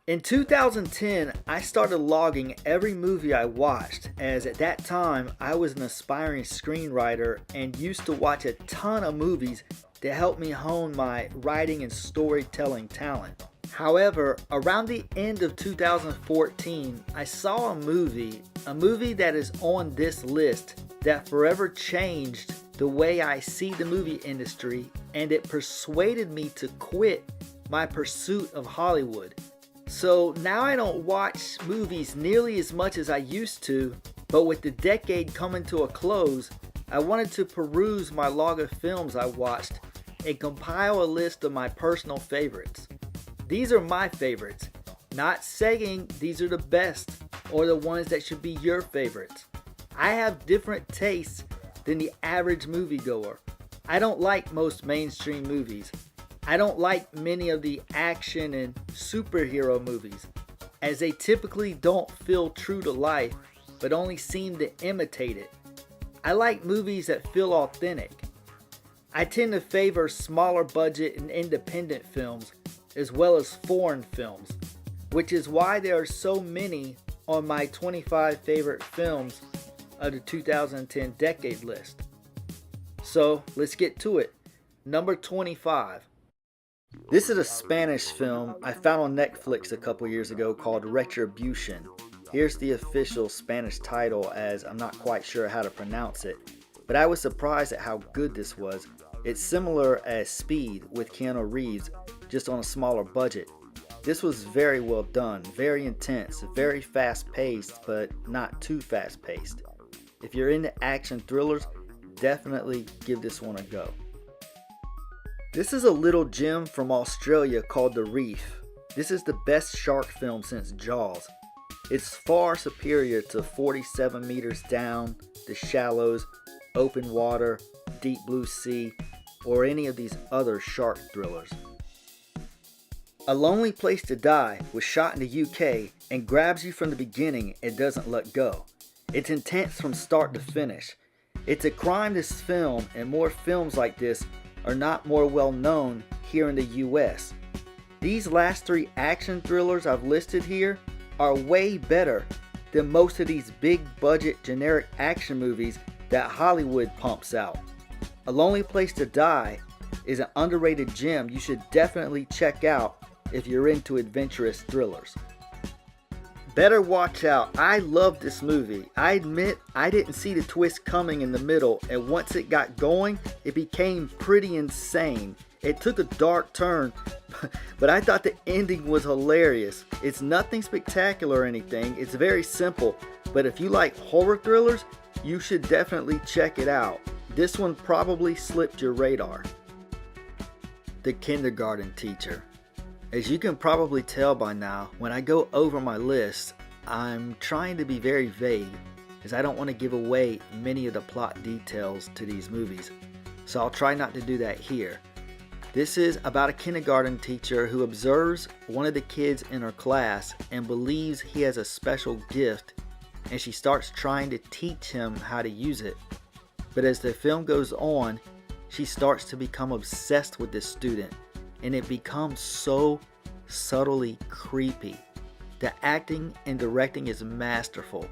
In 2010, I started logging every movie I watched, as at that time I was an aspiring screenwriter and used to watch a ton of movies to help me hone my writing and storytelling talent. However, around the end of 2014, I saw a movie that is on this list that forever changed the way I see the movie industry, and it persuaded me to quit my pursuit of Hollywood. So now I don't watch movies nearly as much as I used to, but with the decade coming to a close, I wanted to peruse my log of films I watched and compile a list of my personal favorites. These are my favorites, not saying these are the best or the ones that should be your favorites. I have different tastes than the average moviegoer. I don't like most mainstream movies. I don't like many of the action and superhero movies, as they typically don't feel true to life, but only seem to imitate it. I like movies that feel authentic. I tend to favor smaller budget and independent films, as well as foreign films, which is why there are so many on my 25 favorite films of the 2010 decade list. So let's get to it. Number 25. This is a Spanish film I found on Netflix a couple years ago called Retribution. Here's the official Spanish title, as I'm not quite sure how to pronounce it, but I was surprised at how good this was. It's similar as Speed with Keanu Reeves, just on a smaller budget. This was very well done, very intense, very fast paced, but not too fast paced. If you're into action thrillers, definitely give this one a go. This is a little gem from Australia called The Reef. This is the best shark film since Jaws. It's far superior to 47 Meters Down, The Shallows, Open Water, Deep Blue Sea, or any of these other shark thrillers. A Lonely Place to Die was shot in the UK and grabs you from the beginning and doesn't let go. It's intense from start to finish. It's a crime this film and more films like this are not more well known here in the US. These last three action thrillers I've listed here are way better than most of these big budget generic action movies that Hollywood pumps out. A Lonely Place to Die is an underrated gem you should definitely check out if you're into adventurous thrillers. Better Watch Out. I love this movie. I admit I didn't see the twist coming in the middle, and once it got going, it became pretty insane. It took a dark turn, but I thought the ending was hilarious. It's nothing spectacular or anything. It's very simple, but if you like horror thrillers, you should definitely check it out. This one probably slipped your radar. The Kindergarten Teacher. As you can probably tell by now, when I go over my list, I'm trying to be very vague, as I don't want to give away many of the plot details to these movies, so I'll try not to do that here. This is about a kindergarten teacher who observes one of the kids in her class and believes he has a special gift, and she starts trying to teach him how to use it. But as the film goes on, she starts to become obsessed with this student, and it becomes so subtly creepy. The acting and directing is masterful.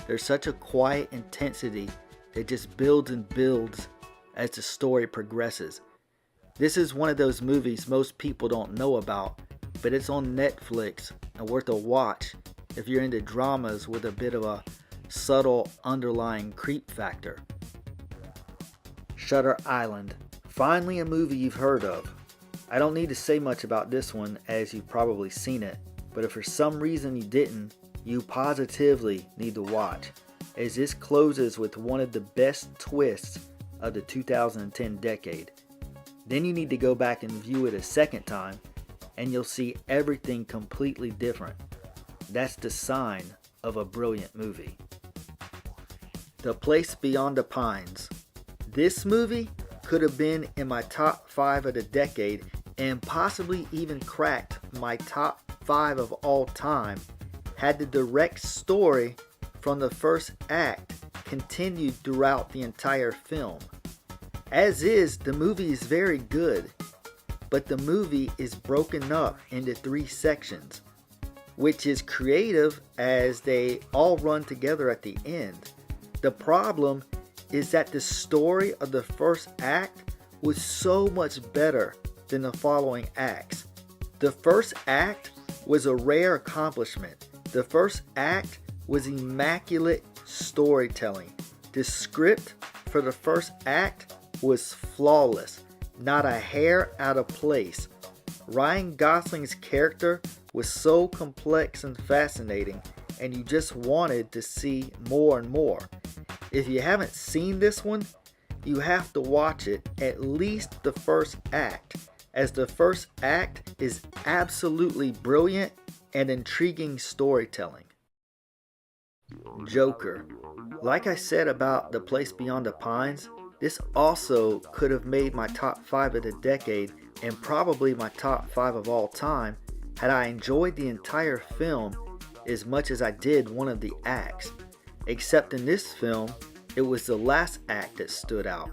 There's such a quiet intensity that just builds and builds as the story progresses. This is one of those movies most people don't know about, but it's on Netflix and worth a watch if you're into dramas with a bit of a subtle underlying creep factor. Shutter Island. Finally a movie you've heard of. I don't need to say much about this one, as you've probably seen it, but if for some reason you didn't, you positively need to watch, as this closes with one of the best twists of the 2010 decade. Then you need to go back and view it a second time, and you'll see everything completely different. That's the sign of a brilliant movie. The Place Beyond the Pines. This movie could have been in my top 5 of the decade and possibly even cracked my top 5 of all time had the direct story from the first act continued throughout the entire film. As is, the movie is very good, but the movie is broken up into 3 sections. which is creative as they all run together at the end. The problem is that the story of the first act was so much better than the following acts. The first act was a rare accomplishment. The first act was immaculate storytelling. The script for the first act was flawless, not a hair out of place. Ryan Gosling's character was so complex and fascinating, and you just wanted to see more and more. If you haven't seen this one, you have to watch it, at least the first act, as the first act is absolutely brilliant and intriguing storytelling. Joker. Like I said about The Place Beyond the Pines, this also could have made my top 5 of the decade and probably my top 5 of all time had I enjoyed the entire film as much as I did one of the acts. Except in this film, it was the last act that stood out.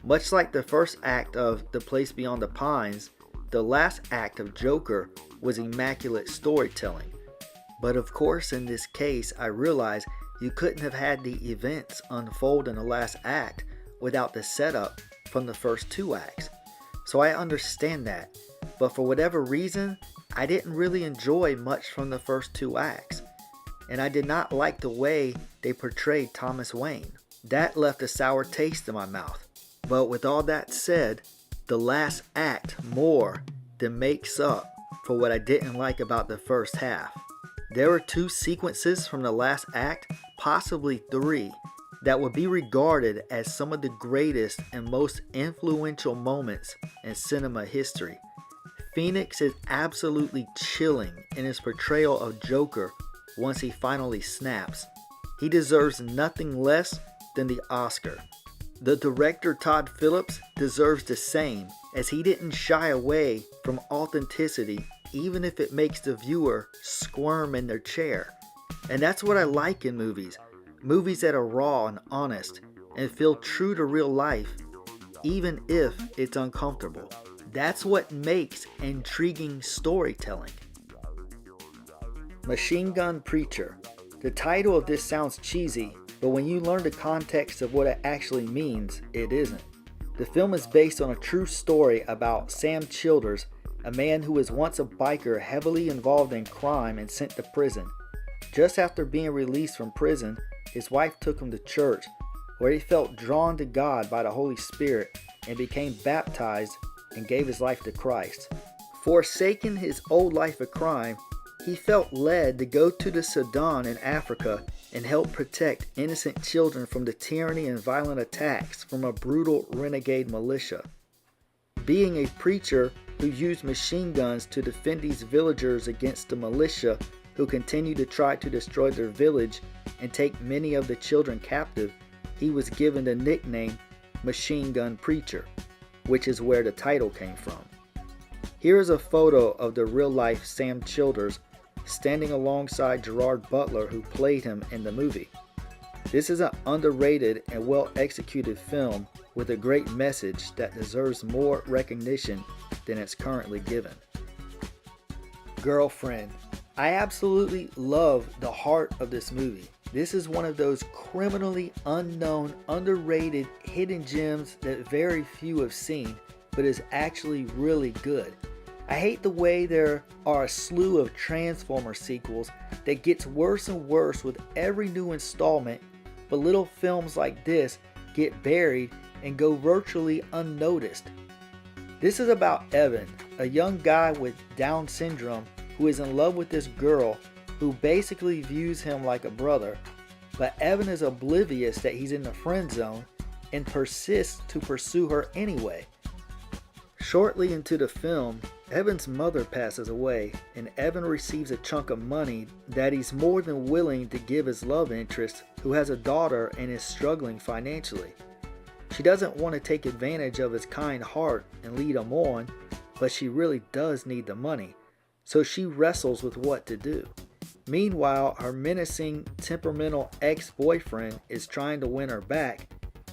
Much like the first act of The Place Beyond the Pines, the last act of Joker was immaculate storytelling. But of course, in this case, I realized you couldn't have had the events unfold in the last act without the setup from the first 2 acts. So I understand that, but for whatever reason, I didn't really enjoy much from the first 2 acts. And I did not like the way they portrayed Thomas Wayne. That left a sour taste in my mouth. But with all that said, the last act more than makes up for what I didn't like about the first half. There were 2 sequences from the last act, possibly 3, that would be regarded as some of the greatest and most influential moments in cinema history. Phoenix is absolutely chilling in his portrayal of Joker once he finally snaps. He deserves nothing less than the Oscar. The director Todd Phillips deserves the same, as he didn't shy away from authenticity even if it makes the viewer squirm in their chair. And that's what I like in movies. Movies that are raw and honest and feel true to real life, even if it's uncomfortable. That's what makes intriguing storytelling. Machine Gun Preacher. The title of this sounds cheesy, but when you learn the context of what it actually means, it isn't. The film is based on a true story about Sam Childers, a man who was once a biker heavily involved in crime and sent to prison. Just after being released from prison, his wife took him to church, where he felt drawn to God by the Holy Spirit and became baptized and gave his life to Christ. Forsaking his old life of crime, he felt led to go to the Sudan in Africa and help protect innocent children from the tyranny and violent attacks from a brutal renegade militia. Being a preacher who used machine guns to defend these villagers against the militia who continued to try to destroy their village and take many of the children captive, he was given the nickname Machine Gun Preacher, which is where the title came from. Here is a photo of the real-life Sam Childers standing alongside Gerard Butler, who played him in the movie. This is an underrated and well-executed film with a great message that deserves more recognition than it's currently given. Girlfriend. I absolutely love the heart of this movie. This is one of those criminally unknown, underrated, hidden gems that very few have seen, but is actually really good. I hate the way there are a slew of Transformers sequels that gets worse and worse with every new installment, but little films like this get buried and go virtually unnoticed. This is about Evan, a young guy with Down syndrome who is in love with this girl who basically views him like a brother, but Evan is oblivious that he's in the friend zone and persists to pursue her anyway. Shortly into the film, Evan's mother passes away, and Evan receives a chunk of money that he's more than willing to give his love interest, who has a daughter and is struggling financially. She doesn't want to take advantage of his kind heart and lead him on, but she really does need the money, so she wrestles with what to do. Meanwhile, her menacing, temperamental ex-boyfriend is trying to win her back,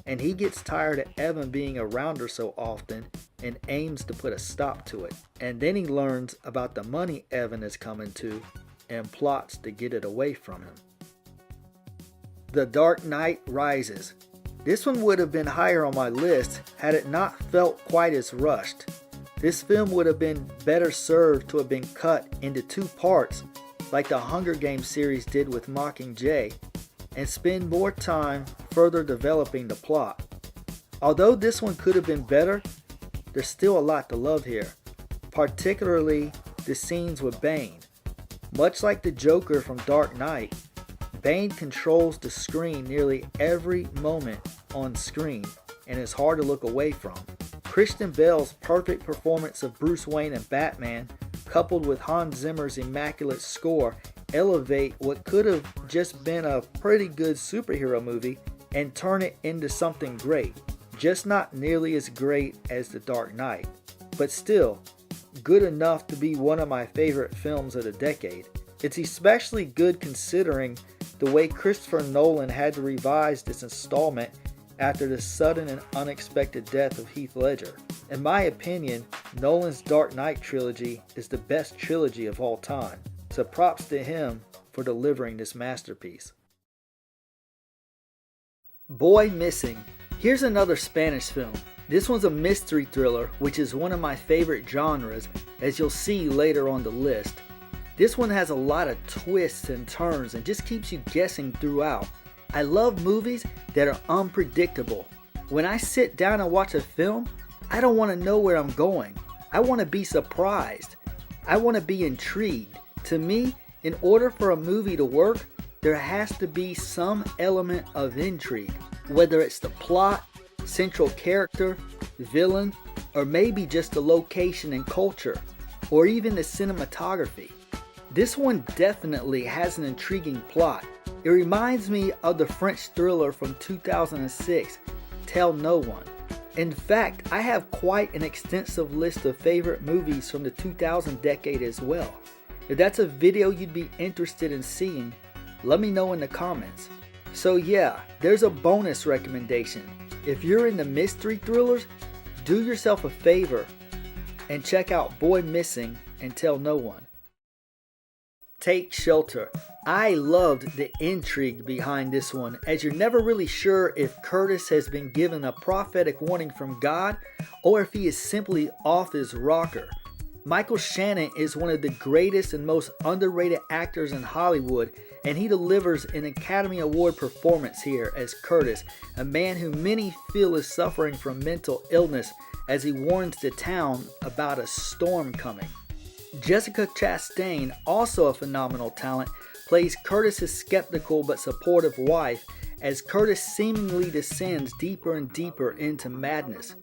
and he gets tired of Evan being around her so often and aims to put a stop to it. And then he learns about the money Evan is coming to and plots to get it away from him. The Dark Knight Rises. This one would have been higher on my list had it not felt quite as rushed. This film would have been better served to have been cut into 2 parts like the Hunger Games series did with Mockingjay, and spend more time further developing the plot. Although this one could have been better, there's still a lot to love here, particularly the scenes with Bane. Much like the Joker from Dark Knight, Bane controls the screen nearly every moment on screen and is hard to look away from. Christian Bale's perfect performance of Bruce Wayne and Batman, coupled with Hans Zimmer's immaculate score, elevate what could have just been a pretty good superhero movie and turn it into something great. Just not nearly as great as The Dark Knight, but still good enough to be one of my favorite films of the decade. It's especially good considering the way Christopher Nolan had to revise this installment after the sudden and unexpected death of Heath Ledger. In my opinion, Nolan's Dark Knight trilogy is the best trilogy of all time, so props to him for delivering this masterpiece. Boy Missing. Here's another Spanish film. This one's a mystery thriller, which is one of my favorite genres, as you'll see later on the list. This one has a lot of twists and turns and just keeps you guessing throughout. I love movies that are unpredictable. When I sit down and watch a film, I don't want to know where I'm going. I want to be surprised. I want to be intrigued. To me, in order for a movie to work, there has to be some element of intrigue, whether it's the plot, central character, villain, or maybe just the location and culture, or even the cinematography. This one definitely has an intriguing plot. It reminds me of the French thriller from 2006, Tell No One. In fact, I have quite an extensive list of favorite movies from the 2000 decade as well. If that's a video you'd be interested in seeing, let me know in the comments. So yeah, there's a bonus recommendation. If you're into mystery thrillers, do yourself a favor and check out Boy Missing and Tell No One. Take Shelter. I loved the intrigue behind this one, as you're never really sure if Curtis has been given a prophetic warning from God or if he is simply off his rocker. Michael Shannon is one of the greatest and most underrated actors in Hollywood, and he delivers an Academy Award performance here as Curtis, a man who many feel is suffering from mental illness, as he warns the town about a storm coming. Jessica Chastain, also a phenomenal talent, plays Curtis's skeptical but supportive wife as Curtis seemingly descends deeper and deeper into madness.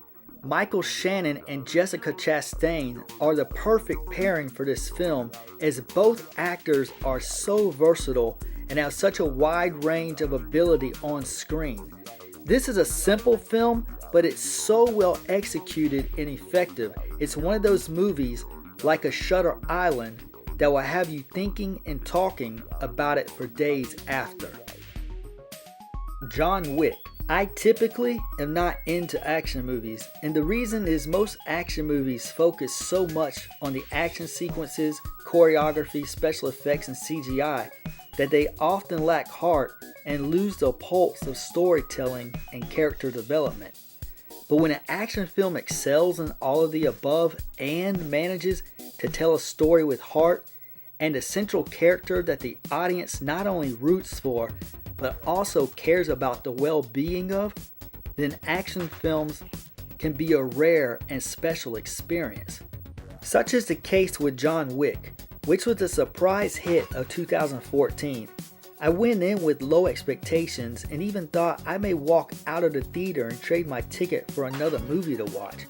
Michael Shannon and Jessica Chastain are the perfect pairing for this film, as both actors are so versatile and have such a wide range of ability on screen. This is a simple film, but it's so well executed and effective. It's one of those movies, like a Shutter Island, that will have you thinking and talking about it for days after. John Wick. I typically am not into action movies, and the reason is most action movies focus so much on the action sequences, choreography, special effects, and CGI that they often lack heart and lose the pulse of storytelling and character development. But when an action film excels in all of the above and manages to tell a story with heart and a central character that the audience not only roots for, but also cares about the well-being of, then action films can be a rare and special experience. Such is the case with John Wick, which was a surprise hit of 2014. I went in with low expectations and even thought I may walk out of the theater and trade my ticket for another movie to watch.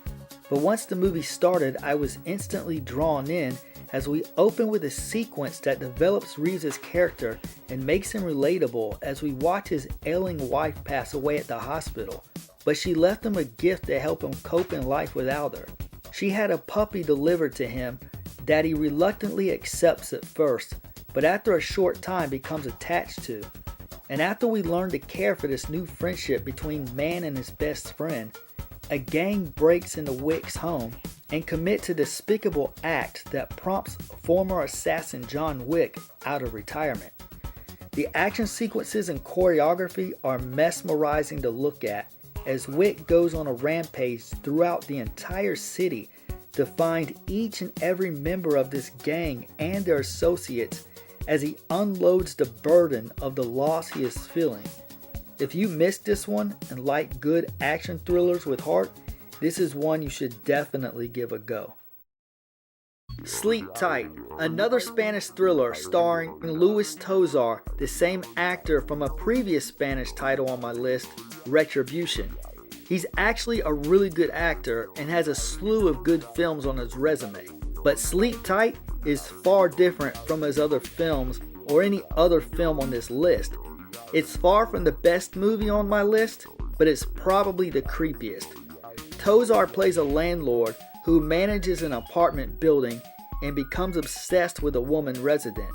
But once the movie started, I was instantly drawn in, as we open with a sequence that develops Reeves' character and makes him relatable as we watch his ailing wife pass away at the hospital. But she left him a gift to help him cope in life without her. She had a puppy delivered to him that he reluctantly accepts at first, but after a short time becomes attached to. And after we learn to care for this new friendship between man and his best friend, a gang breaks into Wick's home and commits a despicable act that prompts former assassin John Wick out of retirement. The action sequences and choreography are mesmerizing to look at as Wick goes on a rampage throughout the entire city to find each and every member of this gang and their associates as he unloads the burden of the loss he is feeling. If you missed this one and like good action thrillers with heart, this is one you should definitely give a go. Sleep Tight, another Spanish thriller starring Luis Tosar, the same actor from a previous Spanish title on my list, Retribution. He's actually a really good actor and has a slew of good films on his resume. But Sleep Tight is far different from his other films or any other film on this list. It's far from the best movie on my list, but it's probably the creepiest. Tosar plays a landlord who manages an apartment building and becomes obsessed with a woman resident.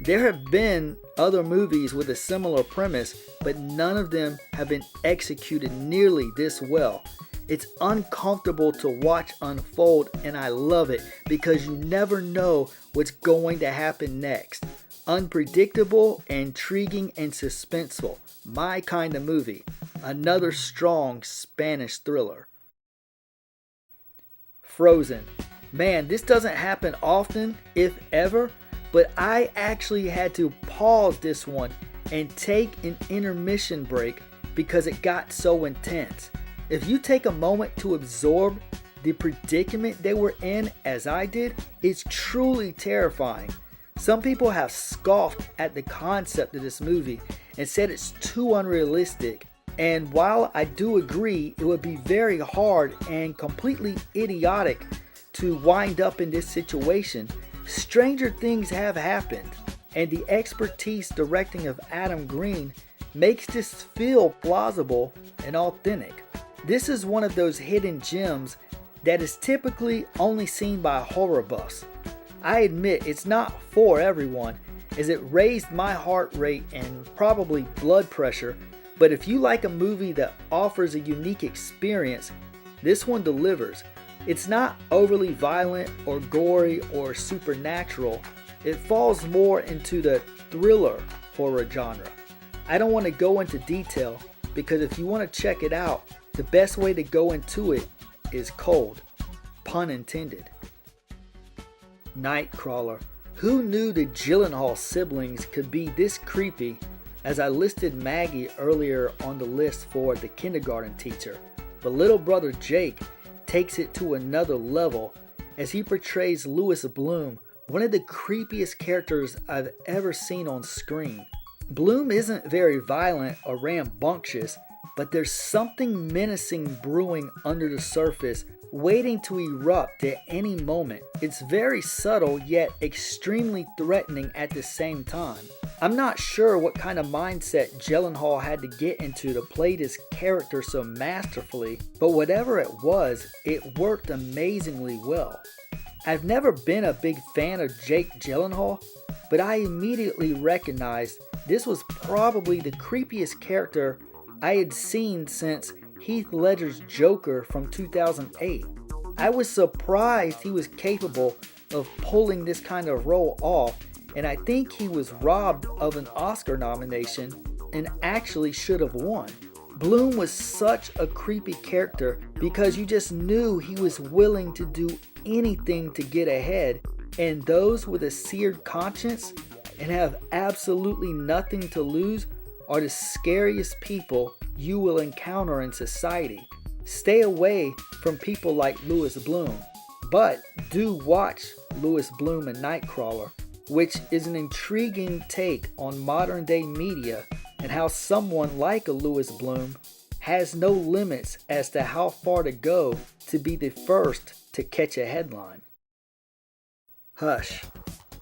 There have been other movies with a similar premise, but none of them have been executed nearly this well. It's uncomfortable to watch unfold, and I love it because you never know what's going to happen next. Unpredictable, intriguing, and suspenseful. My kind of movie. Another strong Spanish thriller. Frozen. Man, this doesn't happen often, if ever, but I actually had to pause this one and take an intermission break because it got so intense. If you take a moment to absorb the predicament they were in as I did, it's truly terrifying. Some people have scoffed at the concept of this movie and said it's too unrealistic. And while I do agree it would be very hard and completely idiotic to wind up in this situation, stranger things have happened. And the expertise directing of Adam Green makes this feel plausible and authentic. This is one of those hidden gems that is typically only seen by horror buffs. I admit it's not for everyone, as it raised my heart rate and probably blood pressure, but if you like a movie that offers a unique experience, this one delivers. It's not overly violent or gory or supernatural. It falls more into the thriller horror genre. I don't want to go into detail because if you want to check it out, the best way to go into it is cold. Pun intended. Nightcrawler. Who knew the Gyllenhaal siblings could be this creepy, as I listed Maggie earlier on the list for The Kindergarten Teacher, but little brother Jake takes it to another level as he portrays Louis Bloom, one of the creepiest characters I've ever seen on screen. Bloom isn't very violent or rambunctious, but there's something menacing brewing under the surface, waiting to erupt at any moment. It's very subtle yet extremely threatening at the same time. I'm not sure what kind of mindset Gyllenhaal had to get into to play this character so masterfully, but whatever it was, it worked amazingly well. I've never been a big fan of Jake Gyllenhaal, but I immediately recognized this was probably the creepiest character I had seen since Heath Ledger's Joker from 2008. I was surprised he was capable of pulling this kind of role off, and I think he was robbed of an Oscar nomination and actually should have won. Bloom was such a creepy character because you just knew he was willing to do anything to get ahead, and those with a seared conscience and have absolutely nothing to lose are the scariest people you will encounter in society. Stay away from people like Louis Bloom, but do watch Louis Bloom and Nightcrawler, which is an intriguing take on modern day media and how someone like a Louis Bloom has no limits as to how far to go to be the first to catch a headline. Hush.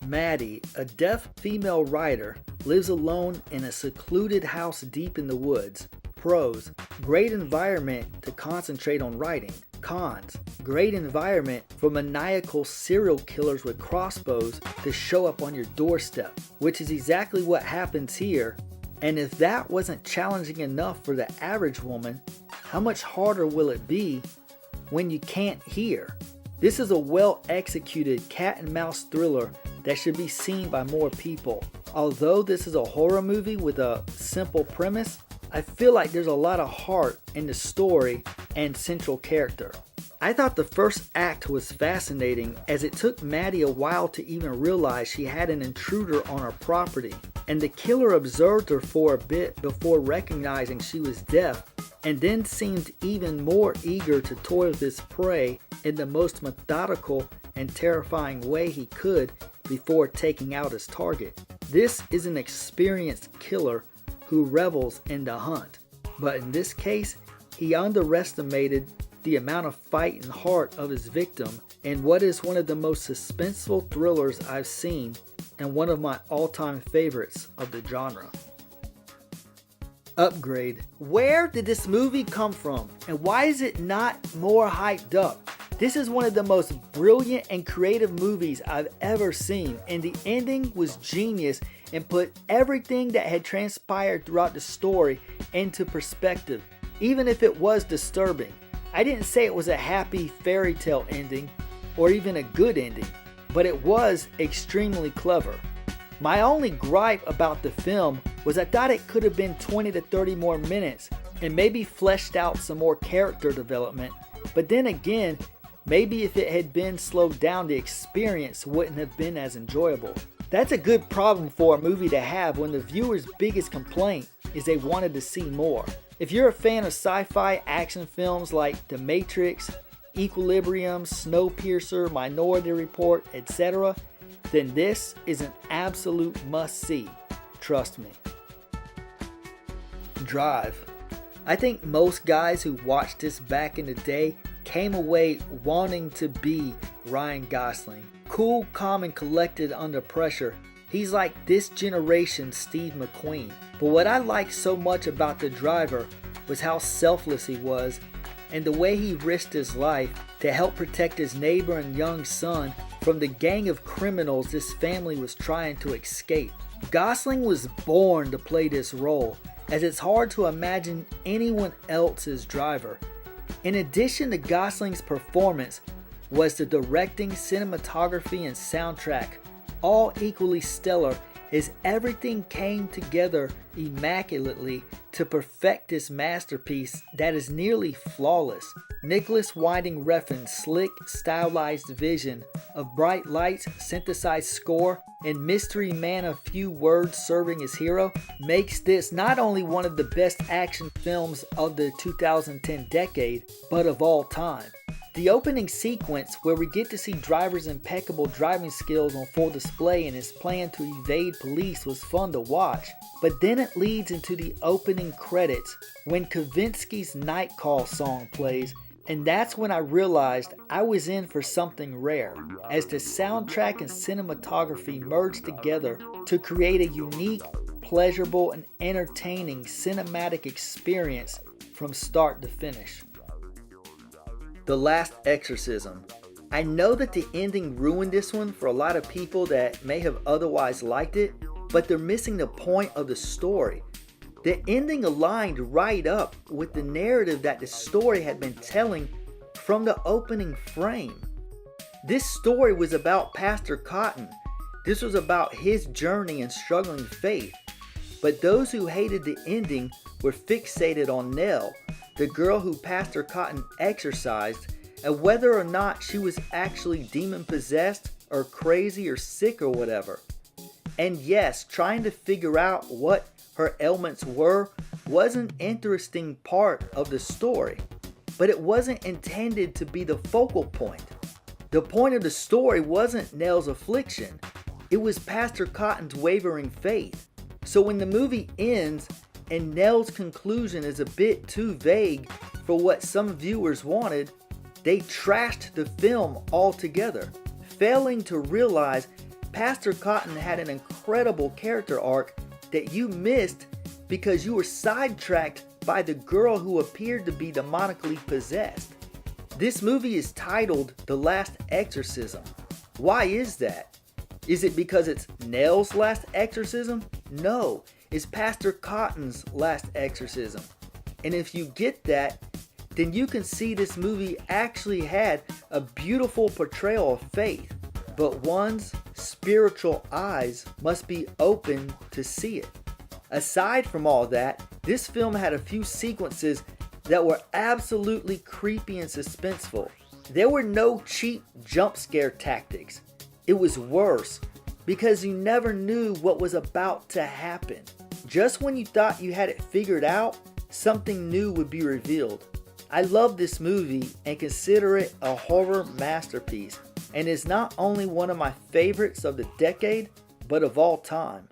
Maddie, a deaf female writer, lives alone in a secluded house deep in the woods. Pros: great environment to concentrate on writing. Cons: great environment for maniacal serial killers with crossbows to show up on your doorstep, which is exactly what happens here. And if that wasn't challenging enough for the average woman, how much harder will it be when you can't hear? This is a well-executed cat and mouse thriller that should be seen by more people. Although this is a horror movie with a simple premise, I feel like there's a lot of heart in the story and central character. I thought the first act was fascinating as it took Maddie a while to even realize she had an intruder on her property, and the killer observed her for a bit before recognizing she was deaf, and then seemed even more eager to toy with his prey in the most methodical and terrifying way he could before taking out his target. This is an experienced killer who revels in the hunt, but in this case, he underestimated the amount of fight and heart of his victim in what is one of the most suspenseful thrillers I've seen and one of my all-time favorites of the genre. Upgrade. Where did this movie come from, and why is it not more hyped up? This is one of the most brilliant and creative movies I've ever seen, and the ending was genius and put everything that had transpired throughout the story into perspective, even if it was disturbing. I didn't say it was a happy fairy tale ending or even a good ending, but it was extremely clever. My only gripe about the film was I thought it could have been 20 to 30 more minutes and maybe fleshed out some more character development, but then again, maybe if it had been slowed down, the experience wouldn't have been as enjoyable. That's a good problem for a movie to have when the viewer's biggest complaint is they wanted to see more. If you're a fan of sci-fi action films like The Matrix, Equilibrium, Snowpiercer, Minority Report, etc., then this is an absolute must-see. Trust me. Drive. I think most guys who watched this back in the day came away wanting to be Ryan Gosling. Cool, calm, and collected under pressure. He's like this generation's Steve McQueen. But what I liked so much about The Driver was how selfless he was and the way he risked his life to help protect his neighbor and young son from the gang of criminals this family was trying to escape. Gosling was born to play this role, as it's hard to imagine anyone else's Driver. In addition to Gosling's performance was the directing, cinematography, and soundtrack, all equally stellar as everything came together immaculately to perfect this masterpiece that is nearly flawless. Nicholas Winding Refn's slick, stylized vision of bright lights, synthesized score, and mystery man of few words serving as hero makes this not only one of the best action films of the 2010 decade, but of all time. The opening sequence, where we get to see Driver's impeccable driving skills on full display and his plan to evade police, was fun to watch, but then it leads into the opening credits when Kavinsky's Night Call song plays, and that's when I realized I was in for something rare, as the soundtrack and cinematography merged together to create a unique, pleasurable, and entertaining cinematic experience from start to finish. The Last Exorcism. I know that the ending ruined this one for a lot of people that may have otherwise liked it, but they're missing the point of the story. The ending aligned right up with the narrative that the story had been telling from the opening frame. This story was about Pastor Cotton. This was about his journey and struggling faith. But those who hated the ending were fixated on Nell, the girl who Pastor Cotton exorcised, and whether or not she was actually demon-possessed or crazy or sick or whatever. And yes, trying to figure out what her ailments were was an interesting part of the story, but it wasn't intended to be the focal point. The point of the story wasn't Nell's affliction, it was Pastor Cotton's wavering faith. So when the movie ends and Nell's conclusion is a bit too vague for what some viewers wanted, they trashed the film altogether, failing to realize Pastor Cotton had an incredible character arc that you missed because you were sidetracked by the girl who appeared to be demonically possessed. This movie is titled The Last Exorcism. Why is that? Is it because it's Nell's last exorcism? No, it's Pastor Cotton's last exorcism. And if you get that, then you can see this movie actually had a beautiful portrayal of faith. But one's spiritual eyes must be open to see it. Aside from all that, this film had a few sequences that were absolutely creepy and suspenseful. There were no cheap jump scare tactics. It was worse because you never knew what was about to happen. Just when you thought you had it figured out, something new would be revealed. I love this movie and consider it a horror masterpiece, and is not only one of my favorites of the decade, but of all time.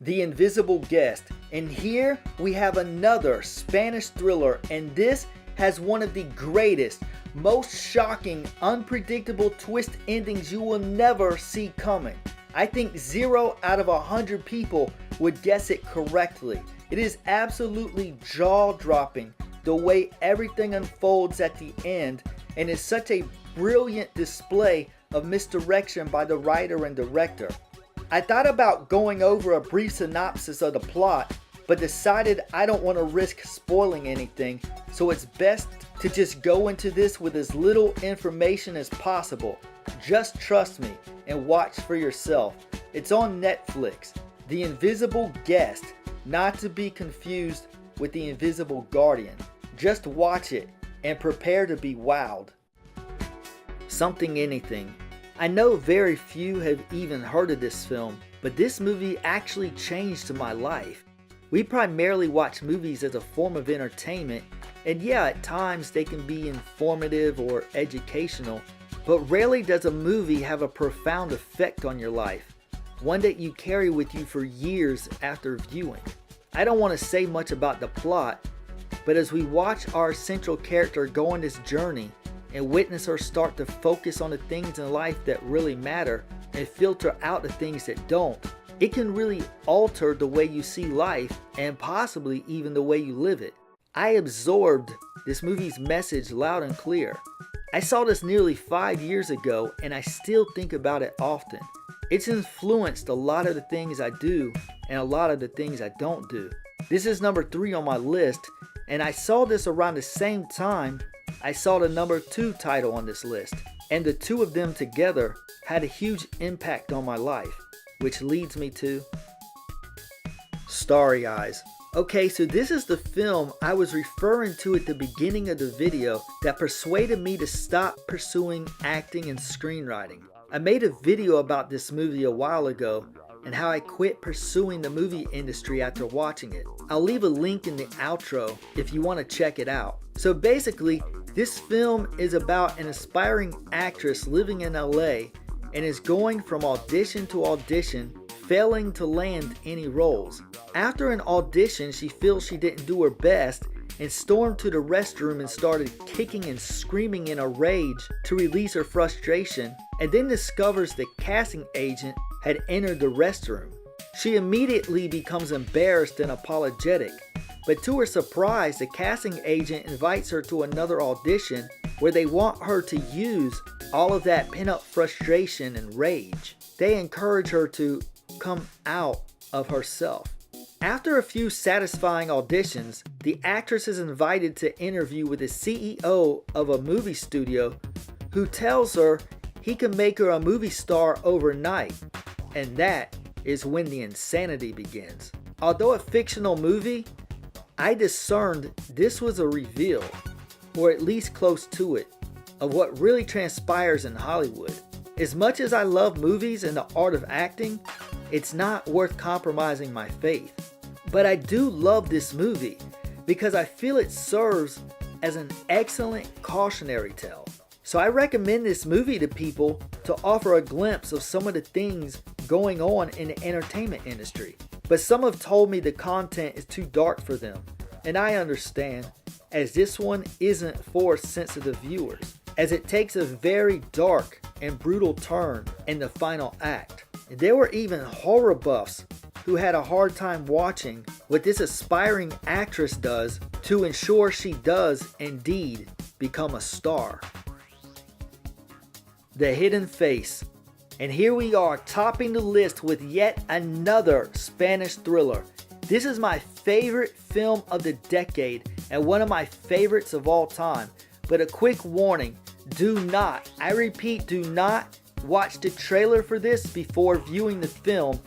The Invisible Guest, and here we have another Spanish thriller, and this has one of the greatest, most shocking, unpredictable twist endings you will never see coming. I think 0 out of 100 people would guess it correctly. It is absolutely jaw-dropping the way everything unfolds at the end, and is such a brilliant display of misdirection by the writer and director. I thought about going over a brief synopsis of the plot, but decided I don't want to risk spoiling anything, so it's best to just go into this with as little information as possible. Just trust me and watch for yourself. It's on Netflix. The Invisible Guest, not to be confused with The Invisible Guardian. Just watch it and prepare to be wowed. Something Anything. I know very few have even heard of this film, but this movie actually changed my life. We primarily watch movies as a form of entertainment, and yeah, at times they can be informative or educational, but rarely does a movie have a profound effect on your life, one that you carry with you for years after viewing. I don't want to say much about the plot, but as we watch our central character go on this journey and witness her start to focus on the things in life that really matter and filter out the things that don't, it can really alter the way you see life and possibly even the way you live it. I absorbed this movie's message loud and clear. I saw this nearly 5 years ago and I still think about it often. It's influenced a lot of the things I do and a lot of the things I don't do. This is number 3 on my list, and I saw this around the same time I saw the number 2 title on this list, and the two of them together had a huge impact on my life, which leads me to Starry Eyes. Okay, so this is the film I was referring to at the beginning of the video that persuaded me to stop pursuing acting and screenwriting. I made a video about this movie a while ago and how I quit pursuing the movie industry after watching it. I'll leave a link in the outro if you want to check it out. So basically, this film is about an aspiring actress living in LA and is going from audition to audition, failing to land any roles. After an audition, she feels she didn't do her best and stormed to the restroom and started kicking and screaming in a rage to release her frustration, and then discovers the casting agent had entered the restroom. She immediately becomes embarrassed and apologetic, but to her surprise, the casting agent invites her to another audition where they want her to use all of that pent-up frustration and rage. They encourage her to come out of herself. After a few satisfying auditions, the actress is invited to interview with the CEO of a movie studio who tells her he can make her a movie star overnight, and that is when the insanity begins. Although a fictional movie, I discerned this was a reveal, or at least close to it, of what really transpires in Hollywood. As much as I love movies and the art of acting, it's not worth compromising my faith. But I do love this movie because I feel it serves as an excellent cautionary tale. So I recommend this movie to people to offer a glimpse of some of the things going on in the entertainment industry. But some have told me the content is too dark for them, and I understand, as this one isn't for sensitive viewers, as it takes a very dark and brutal turn in the final act. There were even horror buffs who had a hard time watching what this aspiring actress does to ensure she does indeed become a star. The Hidden Face. And here we are, topping the list with yet another Spanish thriller. This is my favorite film of the decade, and one of my favorites of all time. But a quick warning, do not, I repeat, do not watch the trailer for this before viewing the film.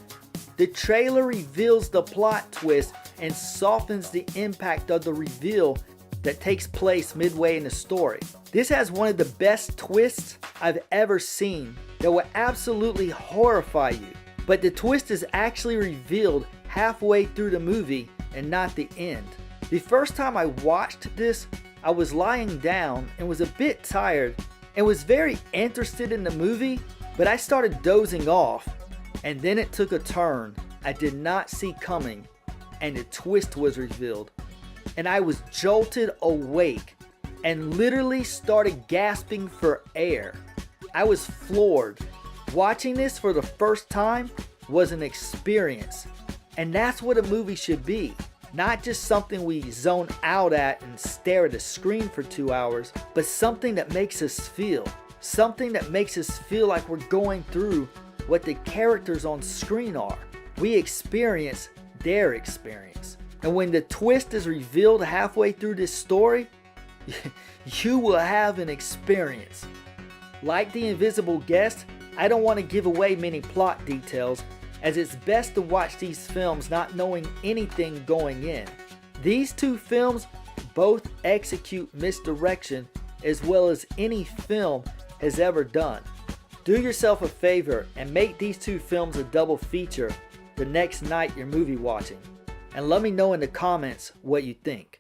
The trailer reveals the plot twist and softens the impact of the reveal that takes place midway in the story. This has one of the best twists I've ever seen that will absolutely horrify you. But the twist is actually revealed halfway through the movie and not the end. The first time I watched this, I was lying down and was a bit tired and was very interested in the movie, but I started dozing off, and then it took a turn I did not see coming, and the twist was revealed. And I was jolted awake and literally started gasping for air. I was floored. Watching this for the first time was an experience, and that's what a movie should be. Not just something we zone out at and stare at a screen for 2 hours, but something that makes us feel. Something that makes us feel like we're going through what the characters on screen are. We experience their experience. And when the twist is revealed halfway through this story, you will have an experience. Like The Invisible Guest, I don't want to give away many plot details, as it's best to watch these films not knowing anything going in. These two films both execute misdirection as well as any film has ever done. Do yourself a favor and make these two films a double feature the next night you're movie watching. And let me know in the comments what you think.